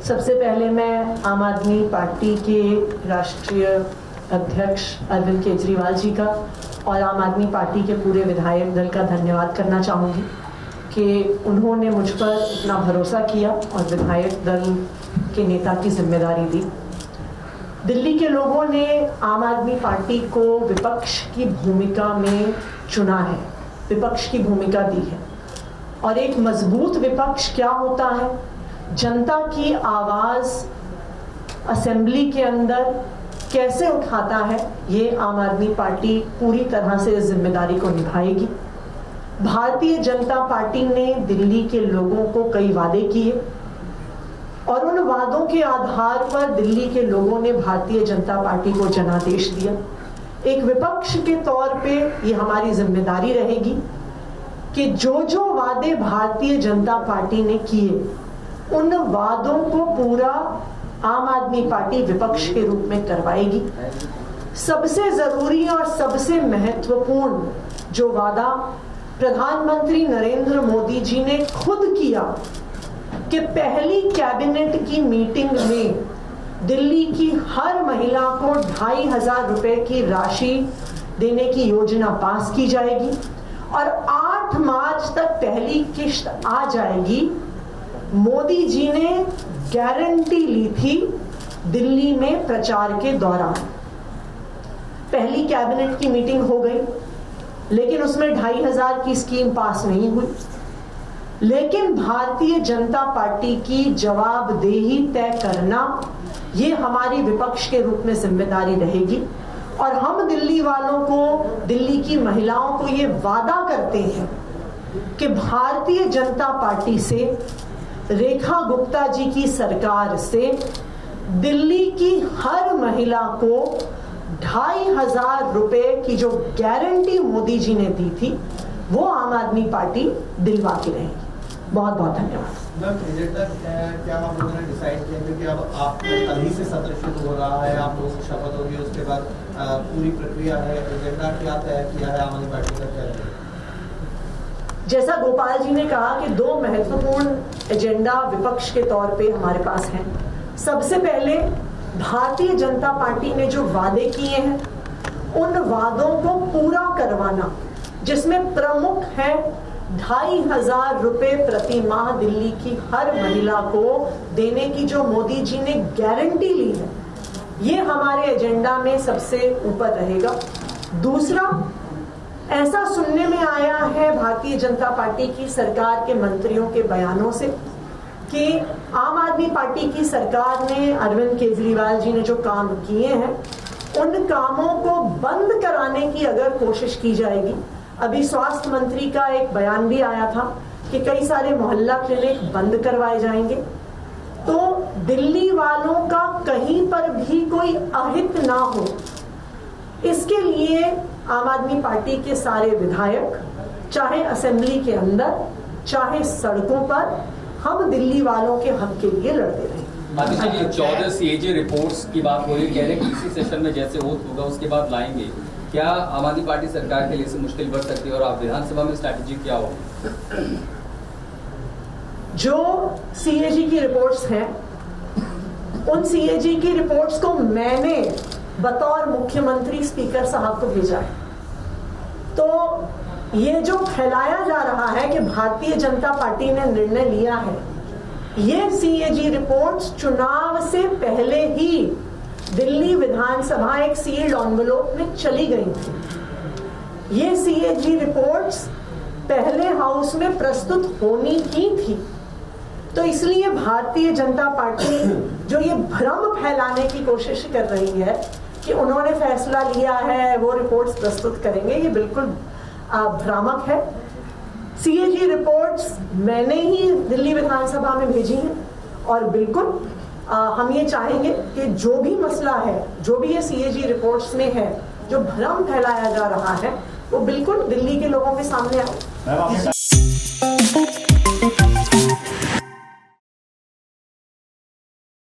सबसे पहले मैं आम आदमी पार्टी के राष्ट्रीय अध्यक्ष अरविंद केजरीवाल जी का और आम आदमी पार्टी के पूरे विधायक दल का धन्यवाद करना चाहूँगी कि उन्होंने मुझ पर इतना भरोसा किया और विधायक दल के नेता की जिम्मेदारी दी। दिल्ली के लोगों ने आम आदमी पार्टी को विपक्ष की भूमिका में चुना है, विपक्ष की भूमिका दी है। और एक मजबूत विपक्ष क्या होता है, जनता की आवाज़ असेंबली के अंदर कैसे उठाता है, ये आम आदमी पार्टी पूरी तरह से इस जिम्मेदारी को निभाएगी। भारतीय जनता पार्टी ने दिल्ली के लोगों को कई वादे किए और उन वादों के आधार पर दिल्ली के लोगों ने भारतीय जनता पार्टी को जनादेश दिया। एक विपक्ष के तौर पे ये हमारी जिम्मेदारी रहेगी कि जो जो वादे भारतीय जनता पार्टी ने किए उन वादों को पूरा आम आदमी पार्टी विपक्ष के रूप में करवाएगी। सबसे जरूरी और सबसे महत्वपूर्ण जो वादा प्रधानमंत्री नरेंद्र मोदी जी ने खुद किया कि पहली कैबिनेट की मीटिंग में दिल्ली की हर महिला को 2,500 रुपए की राशि देने की योजना पास की जाएगी और 8 मार्च तक पहली किश्त आ जाएगी। मोदी जी ने गारंटी ली थी दिल्ली में प्रचार के दौरान। पहली कैबिनेट की मीटिंग हो गई, लेकिन उसमें 2,500 की स्कीम पास नहीं हुई। लेकिन भारतीय जनता पार्टी की जवाबदेही तय करना ये हमारी विपक्ष के रूप में जिम्मेदारी रहेगी और हम दिल्ली वालों को, दिल्ली की महिलाओं को ये वादा करते हैं कि भारतीय जनता पार्टी से, रेखा गुप्ता जी की सरकार से दिल्ली की हर महिला को 2,500 रुपए की जो गारंटी मोदी जी ने दी थी वो आम आदमी पार्टी दिलवा के रहेगी। बहुत बहुत धन्यवाद। क्या आप लोगों ने डिसाइड किया, क्योंकि अब आप कल ही से सत्र शुरू हो रहा है, आप लोगों की शपथ होगी, उसके बाद पूरी प्रक्रिया है, एजेंडा क्या तय किया है आम आदमी पार्टी का क्या है? जैसा गोपाल जी ने कहा कि 2 महत्वपूर्ण एजेंडा विपक्ष के तौर पे हमारे पास हैं। सबसे पहले भारतीय जनता पार्टी ने जो वादे किए हैं उन वादों को पूरा करवाना, जिसमें प्रमुख है 2,500 रुपए प्रति माह दिल्ली की हर महिला को देने की जो मोदी जी ने गारंटी ली है, ये हमारे एजेंडा में सबसे ऊपर रहेगा। दूसरा, ऐसा सुनने में आया है भारतीय जनता पार्टी की सरकार के मंत्रियों के बयानों से कि आम आदमी पार्टी की सरकार ने, अरविंद केजरीवाल जी ने जो काम किए हैं उन कामों को बंद कराने की अगर कोशिश की जाएगी। अभी स्वास्थ्य मंत्री का एक बयान भी आया था कि कई सारे मोहल्ला क्लिनिक बंद करवाए जाएंगे। तो दिल्ली वालों का कहीं पर भी कोई अहित ना हो, इसके लिए आम आदमी पार्टी के सारे विधायक, चाहे असेंबली के अंदर चाहे सड़कों पर, हम दिल्ली वालों के हक के लिए लड़ते रहे। 14 CAG रिपोर्ट्स की बात हो रही है, कह रहे हैं कि इसी सेशन में जैसे वोट होगा उसके बाद लाएंगे। क्या आम आदमी पार्टी सरकार के लिए से मुश्किल बढ़ सकती है और आप विधानसभा में स्ट्रैटेजी क्या हो? जो CAG की रिपोर्ट्स हैं, उन CAG की रिपोर्ट्स को मैंने बतौर मुख्यमंत्री स्पीकर साहब को भेजा है। तो ये जो फैलाया जा रहा है कि भारतीय जनता पार्टी ने निर्णय लिया है, ये CAG रिपोर्ट्स चुनाव से पहले ही दिल्ली विधानसभा एक सील्ड एनवेलप में चली गई थी। ये CAG रिपोर्ट्स पहले हाउस में प्रस्तुत होनी ही थी। तो इसलिए भारतीय जनता पार्टी जो ये भ्रम फैलाने की कोशिश कर रही है कि उन्होंने फैसला लिया है, वो रिपोर्ट्स प्रस्तुत करेंगे, ये बिल्कुल भ्रामक है। CAG रिपोर्ट्स मैंने ही दिल्ली विधानसभा में भेजी हैं और बिल्कुल हम ये चाहेंगे कि जो भी मसला है, जो भी ये CAG रिपोर्ट्स में है, जो भ्रम फैलाया जा रहा है, वो बिल्कुल दिल्ली के लोगों के सामने आए।